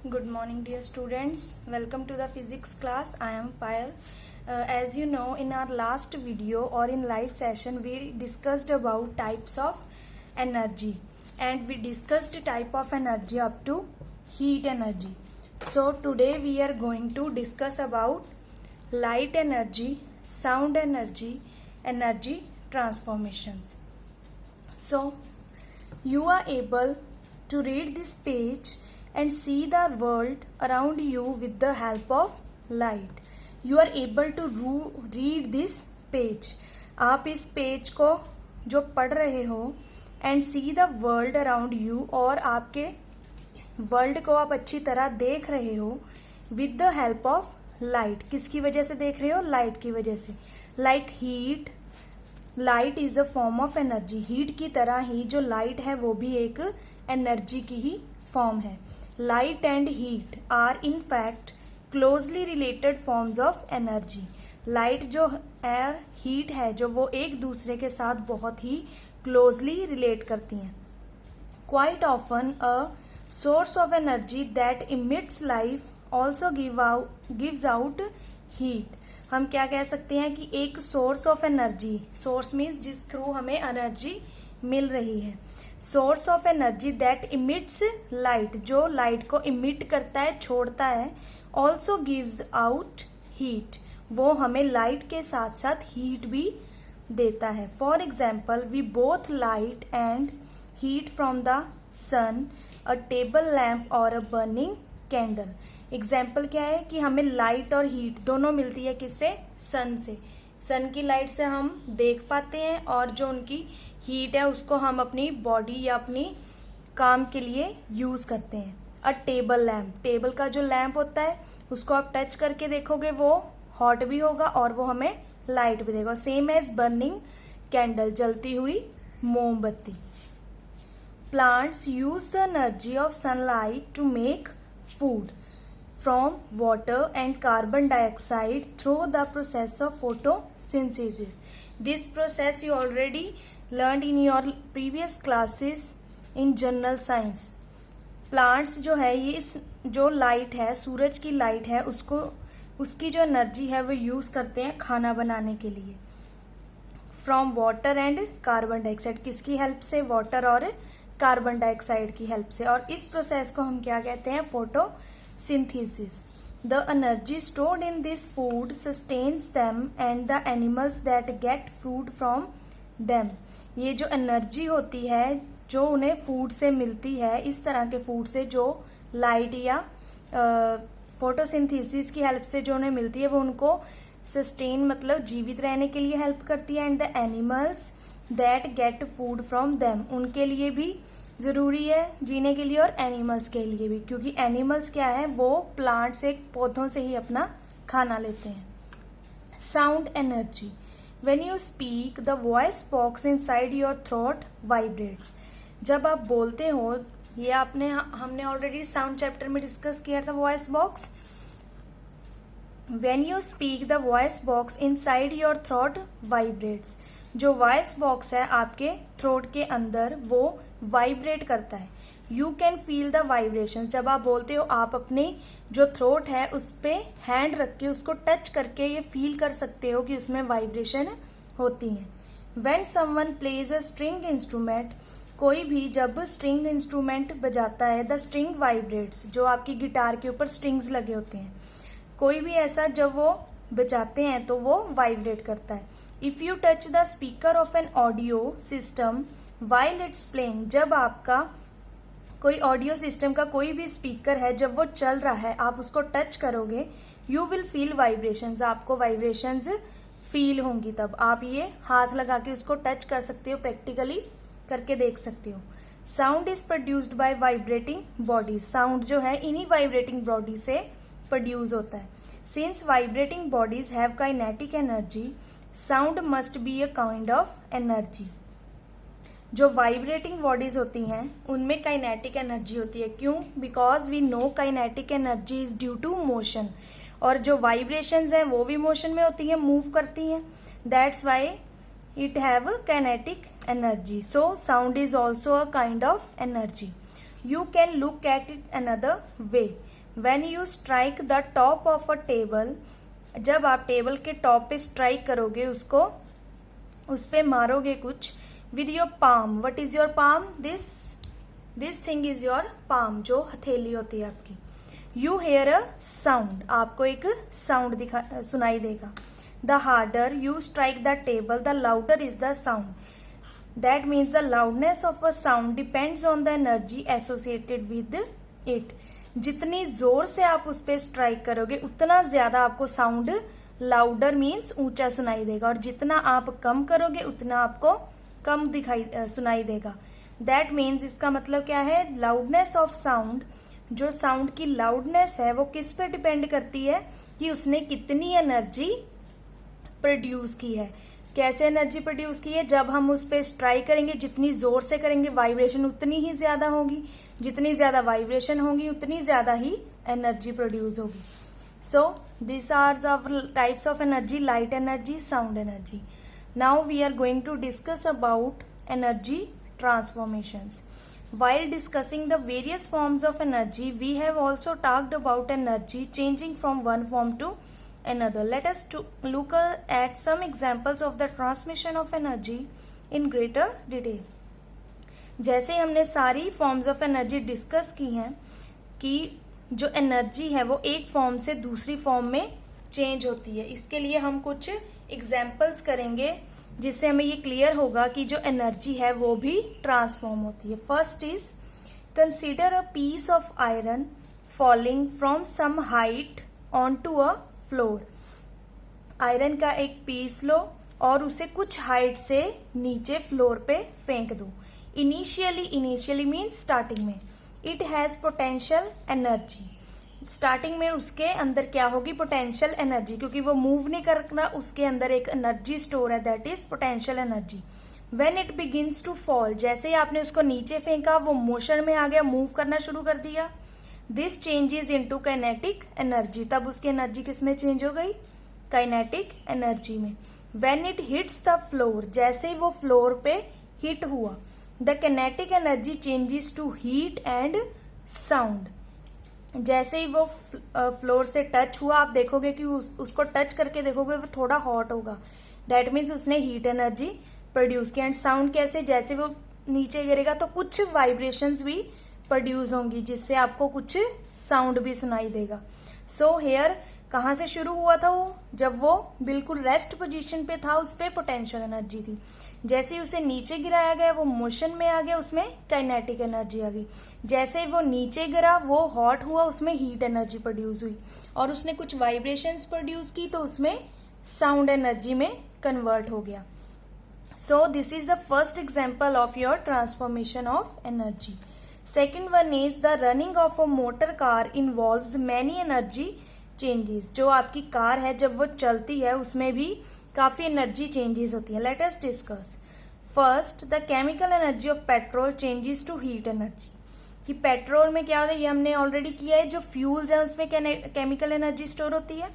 Good morning, dear students. Welcome to the physics class. I am Payal. As you know, in our last video or in live session, we discussed about types of energy, and we discussed type of energy up to heat energy. So today we are going to discuss about light energy, sound energy, energy transformations. So you are able to read this page and see the world around you with the help of light. You are able to read this page. आप इस page को जो पढ़ रहे हो and see the world around you, और आपके world को आप अच्छी तरह देख रहे हो with the help of light. किसकी वजह से देख रहे हो? लाइट की वजह से. Like heat, light is a form of energy. Heat की तरह ही जो लाइट है वो भी एक एनर्जी की ही फॉर्म है. Light and heat are in fact closely related forms of energy. Light जो एयर हीट है जो वो एक दूसरे के साथ बहुत ही क्लोजली रिलेट करती हैं. Quite often a source of energy that emits life also gives out heat. हम क्या कह सकते हैं कि एक source of energy, source means जिस थ्रू हमें एनर्जी मिल रही है. Source of energy that emits light, जो लाइट को इमिट करता है, छोड़ता है. ऑल्सो गिव्स आउट हीट, वो हमें लाइट के साथ साथ हीट भी देता है. For example, we both light and heat from the sun, a table lamp और अ बर्निंग कैंडल. एग्जाम्पल क्या है कि हमें लाइट और हीट दोनों मिलती है. किससे? सन से. सन की लाइट से हम देख पाते हैं, और जो उनकी हीट है उसको हम अपनी बॉडी या अपनी काम के लिए यूज करते हैं. अ टेबल लैम्प, टेबल का जो लैम्प होता है उसको आप टच करके देखोगे वो हॉट भी होगा और वो हमें लाइट भी देगा. सेम एज बर्निंग कैंडल, जलती हुई मोमबत्ती. Plants use the energy of sunlight to make food from water and carbon dioxide through the process of photosynthesis. This process you already learned in your previous classes in general science. Plants जो है ये इस जो light है, सूरज की light है, उसको उसकी जो एनर्जी है वो यूज करते हैं खाना बनाने के लिए. From water and carbon dioxide, किसकी हेल्प से? वाटर और कार्बन डाइऑक्साइड की हेल्प से. और इस प्रोसेस को हम क्या कहते हैं? photosynthesis. The energy stored in this food sustains them and the animals that get food from them. ये जो एनर्जी होती है जो उन्हें फूड से मिलती है, इस तरह के फूड से जो लाइट या फोटोसिंथेसिस की हेल्प से जो उन्हें मिलती है, वो उनको सस्टेन मतलब जीवित रहने के लिए हेल्प करती है. And the animals that get food from them, उनके लिए भी जरूरी है जीने के लिए और एनिमल्स के लिए भी, क्योंकि एनिमल्स क्या है, वो प्लांट से, पौधों से ही अपना खाना लेते हैं. Sound energy. When you speak the voice box inside your throat vibrates. जब आप बोलते हो, ये हमने ऑलरेडी साउंड चैप्टर में डिस्कस किया था voice box. When you speak the voice box inside your throat vibrates. जो वॉइस बॉक्स है आपके थ्रोट के अंदर वो वाइब्रेट करता है. You can feel the vibration. जब आप बोलते हो आप अपने जो थ्रोट है उस पे हैंड रख के उसको टच करके ये फील कर सकते हो कि उसमें वाइब्रेशन होती है. When someone plays a string instrument, कोई भी जब स्ट्रिंग इंस्ट्रूमेंट बजाता है, द स्ट्रिंग वाइब्रेट्स. जो आपकी गिटार के ऊपर स्ट्रिंग्स लगे होते हैं, कोई भी ऐसा जब वो बजाते हैं तो वो वाइब्रेट करता है. If you touch the speaker of an audio system while it's playing, जब आपका कोई ऑडियो सिस्टम का कोई भी स्पीकर है, जब वो चल रहा है आप उसको टच करोगे, यू विल फील वाइब्रेशंस, आपको वाइब्रेशंस फील होंगी. तब आप ये हाथ लगा के उसको टच कर सकते हो, प्रैक्टिकली करके देख सकते हो. Sound is produced by vibrating bodies. Sound जो है इन्हीं वाइब्रेटिंग बॉडी से प्रोड्यूस होता है. Since vibrating bodies have kinetic energy, sound must be a kind of energy. जो वाइब्रेटिंग बॉडीज होती हैं उनमें काइनेटिक एनर्जी होती है. क्यों? Because we know kinetic energy is due to motion. और जो वाइब्रेशंस हैं वो भी मोशन में होती हैं, मूव करती हैं. That's why it have kinetic energy. So sound is also a kind of energy. You can look at it another way. When you strike the top of a table, जब आप table के top पे strike करोगे, उसको उस पे मारोगे कुछ, with your palm, what is your palm, this thing is your palm, जो हथेली होती है आपकी। यू हेयर अ साउंड, आपको एक साउंड सुनाई देगा। The harder you strike the table the louder is the sound, that means the loudness of a sound depends on the energy associated with it. जितनी जोर से आप उस पर स्ट्राइक करोगे उतना ज्यादा आपको साउंड लाउडर मीन्स ऊंचा सुनाई देगा, और जितना आप कम करोगे उतना आपको कम सुनाई देगा। दैट मीन्स इसका मतलब क्या है, लाउडनेस ऑफ साउंड, जो साउंड की लाउडनेस है वो किस पे डिपेंड करती है कि उसने कितनी एनर्जी प्रोड्यूस की है। कैसे एनर्जी प्रोड्यूस की है, जब हम उस पे स्ट्राइक करेंगे, जितनी जोर से करेंगे वाइब्रेशन उतनी ही ज्यादा होगी, जितनी ज्यादा वाइब्रेशन होगी उतनी ज्यादा ही एनर्जी प्रोड्यूस होगी। So this are the types of energy, light energy, sound energy. Now we are going to discuss about energy transformations. While discussing the various forms of energy, we have also talked about energy changing from one form to another. Let us look at some examples of the transmission of energy in greater detail. जैसे हमने सारी forms of energy discuss की हैं कि जो energy है वो एक फॉर्म से दूसरी फॉर्म में चेंज होती है, इसके लिए हम कुछ एग्जाम्पल्स करेंगे जिससे हमें ये क्लियर होगा कि जो एनर्जी है वो भी ट्रांसफॉर्म होती है। First is consider a piece of iron falling from some height on to a floor. Iron का एक पीस लो और उसे कुछ हाइट से नीचे फ्लोर पे फेंक दो। इनिशियली मीन्स स्टार्टिंग में, it has potential energy. Starting में उसके अंदर क्या होगी, पोटेंशियल एनर्जी, क्योंकि वो मूव नहीं कर रहा, उसके अंदर एक एनर्जी स्टोर है, that is potential energy. When it begins to fall, जैसे ही आपने उसको नीचे फेंका वो मोशन में आ गया, मूव करना शुरू कर दिया। This changes into kinetic energy, तब उसकी एनर्जी किसमें चेंज हो गई, काइनेटिक एनर्जी में। When it hits the floor, जैसे ही वो फ्लोर पे हिट हुआ, the kinetic energy changes to heat and sound. जैसे ही वो फ्लोर से टच हुआ, आप देखोगे कि उसको टच करके देखोगे वो थोड़ा हॉट होगा, दैट मीन्स उसने हीट एनर्जी प्रोड्यूस की। एंड साउंड कैसे, जैसे वो नीचे गिरेगा तो कुछ वाइब्रेशंस भी प्रोड्यूस होंगी जिससे आपको कुछ साउंड भी सुनाई देगा। सो हेयर कहाँ से शुरू हुआ था वो, जब वो बिल्कुल रेस्ट पोजीशन पे था, उस पे पोटेंशियल एनर्जी थी। जैसे ही उसे नीचे गिराया गया वो मोशन में आ गया, उसमें काइनेटिक एनर्जी आ गई। जैसे ही वो नीचे गिरा वो हॉट हुआ, उसमें हीट एनर्जी प्रोड्यूस हुई, और उसने कुछ वाइब्रेशंस प्रोड्यूस की तो उसमें साउंड एनर्जी में कन्वर्ट हो गया। So this is the first example of your transformation of energy. Second one is the running of a motor car involves many energy changes. जो आपकी कार है जब वो चलती है उसमें भी काफी एनर्जी चेंजेस होती है। Let us discuss. First, the chemical energy of petrol changes to heat energy. कि पेट्रोल में क्या होता है, ये हमने ऑलरेडी किया है, जो फ्यूल्स है उसमें केमिकल एनर्जी स्टोर होती है।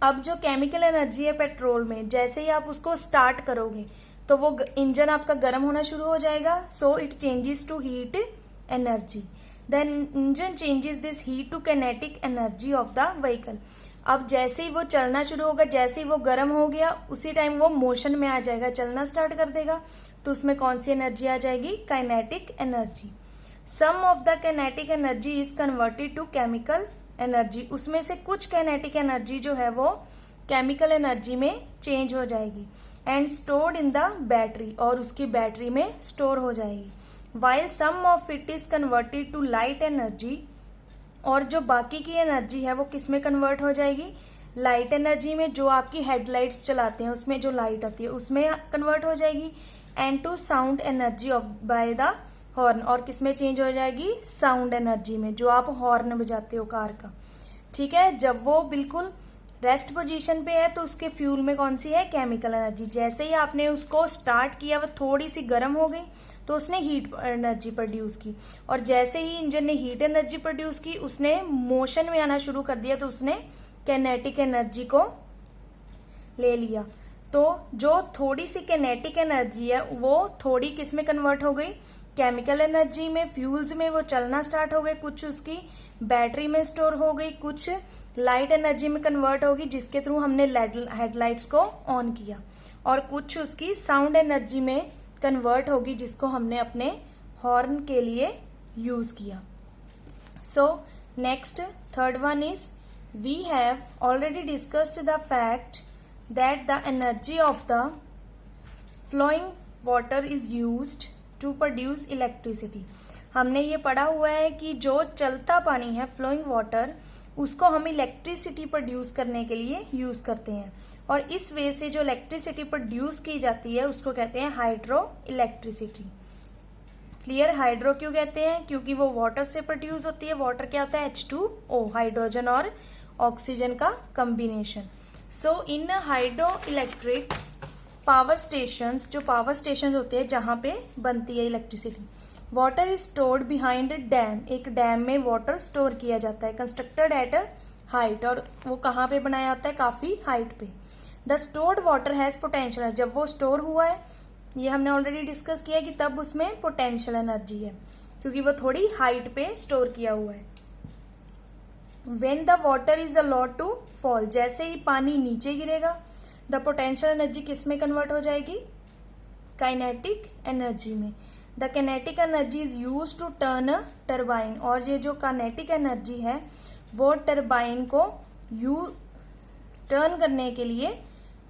अब जो केमिकल एनर्जी है पेट्रोल में, जैसे ही आप उसको स्टार्ट करोगे तो वो इंजन आपका गर्म होना शुरू हो जाएगा, so it changes to heat energy. Then engine changes this heat to kinetic energy of the vehicle. अब जैसे ही वो चलना शुरू होगा, जैसे ही वो गर्म हो गया उसी टाइम वो मोशन में आ जाएगा, चलना स्टार्ट कर देगा, तो उसमें कौन सी एनर्जी आ जाएगी, kinetic energy. Some of the kinetic energy is converted to chemical energy. उसमें से कुछ काइनेटिक एनर्जी जो है वो केमिकल एनर्जी में चेंज हो जाएगी। And stored in the battery, और उसकी बैटरी में स्टोर हो जाएगी। While some of it is converted to light energy, और जो बाकी की एनर्जी है वो किस में कन्वर्ट हो जाएगी, लाइट एनर्जी में। जो आपकी हेडलाइट्स चलाते हैं उसमें जो लाइट आती है उसमें कन्वर्ट हो जाएगी। And to sound energy of by the horn, और किस में चेंज हो जाएगी, साउंड एनर्जी में, जो आप हॉर्न बजाते हो कार का। ठीक है, जब वो बिल्कुल रेस्ट पोजीशन पे है तो उसके फ्यूल में कौन सी है, केमिकल एनर्जी। जैसे ही आपने उसको स्टार्ट किया वो थोड़ी सी गर्म हो गई तो उसने हीट एनर्जी प्रोड्यूस की, और जैसे ही इंजन ने हीट एनर्जी प्रोड्यूस की उसने मोशन में आना शुरू कर दिया तो उसने काइनेटिक एनर्जी को ले लिया। तो जो थोड़ी सी काइनेटिक एनर्जी है वो थोड़ी किस में कन्वर्ट हो गई, केमिकल एनर्जी में, फ्यूल्स में वो चलना स्टार्ट हो गए, कुछ उसकी बैटरी में स्टोर हो गई, कुछ लाइट एनर्जी में कन्वर्ट होगी जिसके थ्रू हमने हेडलाइट्स को ऑन किया, और कुछ उसकी साउंड एनर्जी में कन्वर्ट होगी जिसको हमने अपने हॉर्न के लिए यूज किया. So next third one is we have already discussed the fact that the energy of the flowing water is used to produce electricity. हमने ये पढ़ा हुआ है कि जो चलता पानी है, फ्लोइंग वाटर, उसको हम इलेक्ट्रिसिटी प्रोड्यूस करने के लिए यूज करते हैं, और इस वे से जो इलेक्ट्रिसिटी प्रोड्यूस की जाती है उसको कहते हैं हाइड्रो इलेक्ट्रिसिटी. क्लियर? हाइड्रो क्यों कहते हैं? क्योंकि वो वाटर से प्रोड्यूस होती है. वाटर क्या होता है? H2O, हाइड्रोजन और ऑक्सीजन का कॉम्बिनेशन. सो इन हाइड्रो इलेक्ट्रिक पावर स्टेशंस, जो पावर स्टेशन होते हैं जहां पे बनती है electricity, water is stored behind dam. एक डैम में वाटर स्टोर किया जाता है, कंस्ट्रक्टेड एट अ हाइट, और वो कहाँ पे बनाया जाता है? काफी हाइट पे. The stored water has potential. जब वो स्टोर हुआ है, ये हमने ऑलरेडी डिस्कस किया कि तब उसमें पोटेंशियल एनर्जी है, क्योंकि वो थोड़ी हाइट पे स्टोर किया हुआ है. When the water is allowed to fall, जैसे ही पानी नीचे गिरेगा, द पोटेंशियल एनर्जी किस में कन्वर्ट हो जाएगी? काइनेटिक एनर्जी में. The kinetic energy is use to turn a turbine, और ये जो काइनेटिक एनर्जी है वो टर्बाइन को टर्न करने के लिए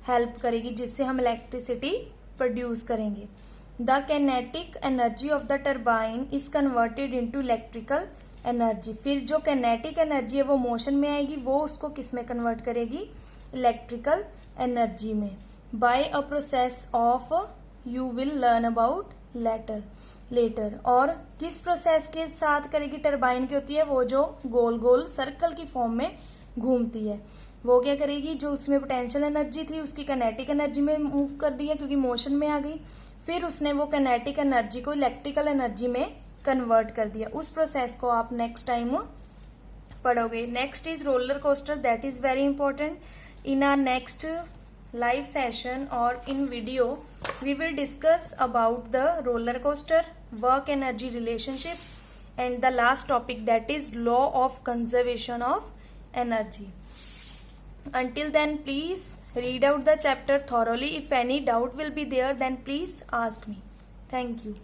हेल्प करेगी, जिससे हम इलेक्ट्रिसिटी प्रोड्यूस करेंगे. The kinetic energy of the turbine is converted into electrical energy. फिर जो कैनेटिक एनर्जी है वो मोशन में आएगी, वो उसको किस में कन्वर्ट करेगी? इलेक्ट्रिकल एनर्जी में, by a process of you will learn about later. और किस प्रोसेस के साथ करेगी? टरबाइन की होती है वो जो गोल गोल सर्कल की फॉर्म में घूमती है. वो क्या करेगी? जो उसमें पोटेंशियल एनर्जी थी उसकी काइनेटिक एनर्जी में मूव कर दी है, क्योंकि मोशन में आ गई. फिर उसने वो काइनेटिक एनर्जी को इलेक्ट्रिकल एनर्जी में कन्वर्ट कर दिया. उस प्रोसेस को आप नेक्स्ट टाइम पढ़ोगे. Next is roller coaster. That is very important. In our next live session or in video, we will discuss about the roller coaster, work energy relationship, and the last topic, that is law of conservation of energy. Until then, please read out the chapter thoroughly. If any doubt will be there, then please ask me. Thank you.